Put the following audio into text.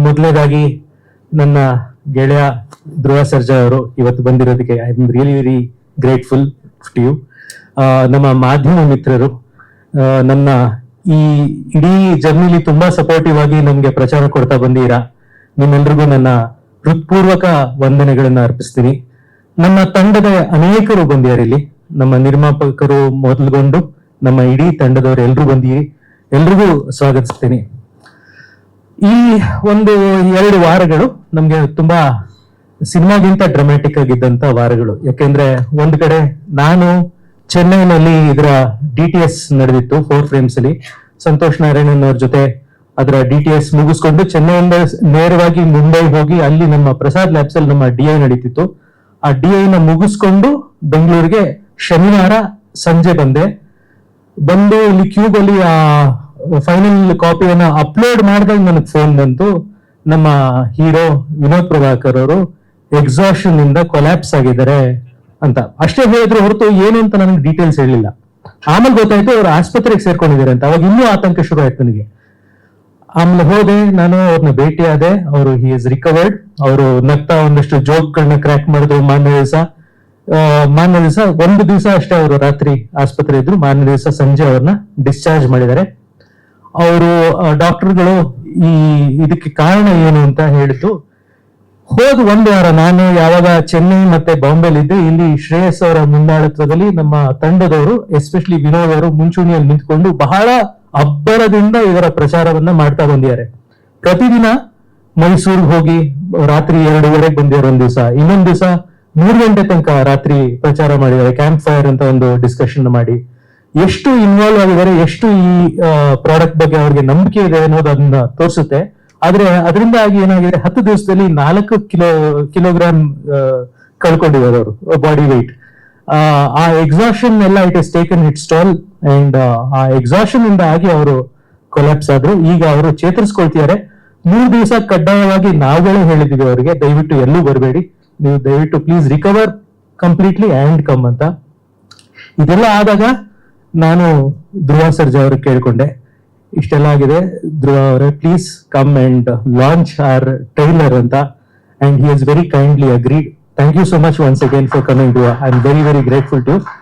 ಮೊದಲನೇದಾಗಿ ನನ್ನ ಗೆಳೆಯ ಧ್ರುವ ಸರ್ಜಾ ಅವರು ಇವತ್ತು ಬಂದಿರೋದಕ್ಕೆ I am really very grateful to you. ನಮ್ಮ ಮಾಧ್ಯಮ ಮಿತ್ರರು ನನ್ನ ಈ ಇಡೀ ಜರ್ನಿಲಿ ತುಂಬಾ ಸಪೋರ್ಟಿವ್ ಆಗಿ ನಮ್ಗೆ ಪ್ರಚಾರ ಕೊಡ್ತಾ ಬಂದೀರಾ. ನಿಮ್ಮೆಲ್ರಿಗೂ ನನ್ನ ಹೃತ್ಪೂರ್ವಕ ವಂದನೆಗಳನ್ನ ಅರ್ಪಿಸ್ತೀನಿ. ನಮ್ಮ ತಂಡದ ಅನೇಕರು ಬಂದಿದ್ದಾರೆ ಇಲ್ಲಿ, ನಮ್ಮ ನಿರ್ಮಾಪಕರು ಮೊದಲುಗೊಂಡು ನಮ್ಮ ಇಡೀ ತಂಡದವರು ಎಲ್ಲರೂ ಬಂದಿರಿ, ಎಲ್ರಿಗೂ ಸ್ವಾಗತಿಸ್ತೀನಿ. ಈ ಒಂದು 2 ವಾರಗಳು ನಮ್ಗೆ ತುಂಬಾ ಸಿನಿಮಾಗಿಂತ ಡ್ರಾಮ್ಯಾಟಿಕ್ ಆಗಿದ್ದಂತ ವಾರಗಳು. ಯಾಕೆಂದ್ರೆ ಒಂದ್ ಕಡೆ ನಾನು ಚೆನ್ನೈನಲ್ಲಿ ಇದರ DTS ನಡೆದಿತ್ತು 4 frames ಅಲ್ಲಿ. ಸಂತೋಷ್ ನಾರಾಯಣನ್ ಅವ್ರ ಜೊತೆ ಅದರ DTS ಮುಗಿಸ್ಕೊಂಡು ಚೆನ್ನೈಯಿಂದ ನೇರವಾಗಿ ಮುಂಬೈ ಹೋಗಿ ಅಲ್ಲಿ ನಮ್ಮ ಪ್ರಸಾದ್ ಲ್ಯಾಬ್ಸ್ ಅಲ್ಲಿ ನಮ್ಮ DI ನಡೀತಿತ್ತು. ಆ DI ನ ಮುಗಿಸ್ಕೊಂಡು ಬೆಂಗಳೂರಿಗೆ ಶನಿವಾರ ಸಂಜೆ ಬಂದು ಇಲ್ಲಿ ಕ್ಯೂಬ್ ಅಲ್ಲಿ ಆ ಫೈನಲ್ ಕಾಪಿಯನ್ನ ಅಪ್ಲೋಡ್ ಮಾಡಿದಾಗ ನನಗೆ ಫೋನ್ ಬಂತು, ನಮ್ಮ ಹೀರೋ ವಿನೋದ್ ಪ್ರಭಾಕರ್ ಅವರು ಎಕ್ಸಾಷನ್ ಇಂದ ಕೊಲ್ಯಾಪ್ಸ್ ಆಗಿದ್ದಾರೆ ಅಂತ. ಅಷ್ಟೇ ಹೇಳಿದ್ರು ಹೊರತು ಏನು ಅಂತ ನನಗೆ ಡೀಟೇಲ್ಸ್ ಹೇಳಿಲ್ಲ. ಆಮೇಲೆ ಗೊತ್ತಾಯ್ತು ಅವ್ರು ಆಸ್ಪತ್ರೆಗೆ ಸೇರ್ಕೊಂಡಿದ್ದಾರೆ ಅಂತ. ಅವಾಗ ಇನ್ನೂ ಆತಂಕ ಶುರು ಆಯ್ತು ನನಗೆ. ಆಮೇಲೆ ಹೋದೆ, ನಾನು ಅವ್ರನ್ನ ಭೇಟಿ ಆದೆ. ಅವರು ಹಿ ಇಸ್ ರಿಕವರ್ಡ್. ಅವರು ನಗ್ತಾ ಒಂದಷ್ಟು ಜೋಕ್ಗಳನ್ನ ಕ್ರ್ಯಾಕ್ ಮಾಡಿದ್ರು. ಮಾರನೇ ದಿವಸ 1 ದಿವಸ ಅಷ್ಟೇ ಅವರು ರಾತ್ರಿ ಆಸ್ಪತ್ರೆ ಇದ್ರು. ಮಾರನೇ ದಿವಸ ಸಂಜೆ ಅವ್ರನ್ನ ಡಿಸ್ಚಾರ್ಜ್ ಮಾಡಿದ್ದಾರೆ. ಅವರು ಡಾಕ್ಟರ್ಗಳು ಇದಕ್ಕೆ ಕಾರಣ ಏನು ಅಂತ ಹೇಳಿದ್ದು, ಹೋದ್ 1 ವಾರ ನಾನು ಯಾವಾಗ ಚೆನ್ನೈ ಮತ್ತೆ ಬಾಂಬೆಲಿ ಇದ್ದೆ, ಇಲ್ಲಿ ಶ್ರೇಯಸ್ ಅವರ ಮುಂದಾಳತ್ವದಲ್ಲಿ ನಮ್ಮ ತಂಡದವರು ಎಸ್ಪೆಷಲಿ ವಿನೋದ್ ಅವರು ಮುಂಚೂಣಿಯಲ್ಲಿ ನಿಂತ್ಕೊಂಡು ಬಹಳ ಅಬ್ಬರದಿಂದ ಇದರ ಪ್ರಚಾರವನ್ನ ಮಾಡ್ತಾ ಬಂದಿದ್ದಾರೆ. ಪ್ರತಿದಿನ ಮೈಸೂರಿಗೆ ಹೋಗಿ ರಾತ್ರಿ 2:30 ಬಂದಿದ್ದಾರೆ ಒಂದ್ ದಿವಸ, ಇನ್ನೊಂದ್ ದಿವಸ 3 ಗಂಟೆ ತನಕ ರಾತ್ರಿ ಪ್ರಚಾರ ಮಾಡಿದ್ದಾರೆ. ಕ್ಯಾಂಪ್ ಫೈರ್ ಅಂತ ಒಂದು ಡಿಸ್ಕಷನ್ ಮಾಡಿ ಎಷ್ಟು ಇನ್ವಾಲ್ವ್ ಆಗಿದ್ದಾರೆ, ಎಷ್ಟು ಈ ಪ್ರಾಡಕ್ಟ್ ಬಗ್ಗೆ ಅವ್ರಿಗೆ ನಂಬಿಕೆ ಇದೆ ಅನ್ನೋದನ್ನ ತೋರಿಸುತ್ತೆ. ಆದ್ರೆ ಅದರಿಂದ ಆಗಿ ಏನಾಗಿದೆ, 10 ದಿವಸದಲ್ಲಿ 4 ಕಿಲೋಗ್ರಾಮ್ ಕಳ್ಕೊಂಡಿದ್ದಾರೆ ಅವರು ಬಾಡಿ ವೆಯ್ಟ್. ಆ ಎಕ್ಸಾಷನ್ ಎಲ್ಲ it is taken it stall and ಆ ಎಕ್ಸಾಷನ್ ಇಂದ ಆಗಿ ಅವರು ಕೊಲ್ಯಾಪ್ಸ್ ಆದ್ರು. ಈಗ ಅವರು ಚೇತರಿಸ್ಕೊಳ್ತಿದ್ದಾರೆ. 3 ದಿವಸ ಕಡ್ಡಾಯವಾಗಿ ನಾವುಗಳೇ ಹೇಳಿದೀವಿ ಅವರಿಗೆ, ದಯವಿಟ್ಟು ಎಲ್ಲೂ ಬರಬೇಡಿ, ನೀವು ದಯವಿಟ್ಟು please recover completely and come ಅಂತ. ಇದೆಲ್ಲ ಆದಾಗ ನಾನು ಧ್ರುವ ಸರ್ಜಾ ಅವ್ರಿಗೆ ಕೇಳ್ಕೊಂಡೆ, ಇಷ್ಟೆಲ್ಲ ಆಗಿದೆ ಧ್ರುವ ಅವರೇ, please come and launch our trailer ಅಂತ. And he has very kindly agreed. Thank you so much once again for coming Dhruva. I am very very grateful to.